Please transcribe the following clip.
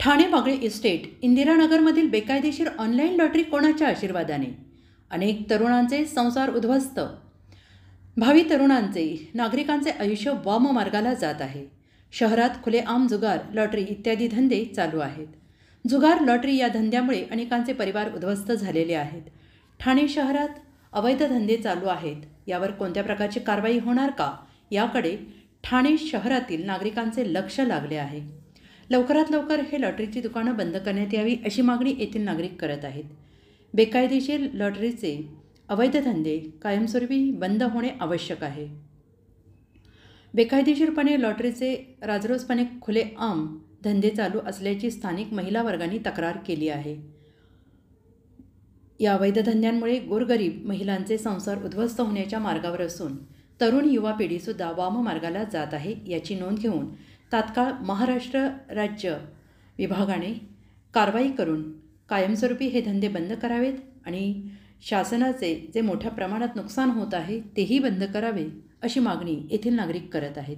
Thane Bagale estate इंदिरानगरमधील बेकायदेशीर online lottery कोणाच्या आशीर्वादाने? अनेक तरुणांचे संसार उद्ध्वस्त, भावी तरुणांचे, नागरिकांचे आयुष्य वाममार्गाला जात आहे. शहरात खुलेआम जुगार, लॉटरी इत्यादी धंदे चालू आहेत. जुगार, लॉटरी या धंद्यामुळे अनेकांचे परिवार उद्ध्वस्त झालेले आहेत. ठाणे शहरात अवैध धंदे चालू आहेत. यावर कोणत्या प्रकारची कारवाई होणार का, याकडे ठाणे शहरातील नागरिकांचे लक्ष लागले आहे. लवकरात लवकर हे लॉटरीची दुकानं बंद करण्यात यावी अशी मागणी येथील नागरिक करत आहेत. बेकायदेशीर लॉटरीचे अवैध धंदे कायमस्वरूपी बंद होणे आवश्यक आहे. बेकायदेशीरपणे लॉटरीचे राजरोसपणे खुलेआम धंदे चालू असल्याची स्थानिक महिला वर्गाने तक्रार केली आहे. या अवैध धंद्यांमुळे गोरगरीब महिलांचे संसार उद्ध्वस्त होण्याच्या मार्गावर असून तरुण युवा पिढीसुद्धा वाममार्गाला जात आहे. याची नोंद घेऊन तात्काळ महाराष्ट्र राज्य विभागाने कारवाई करून कायमस्वरूपी हे धंदे बंद करावेत आणि शासनाचे जे मोठ्या प्रमाणात नुकसान होत आहे तेही बंद करावे अशी मागणी येथील नागरिक करत आहेत.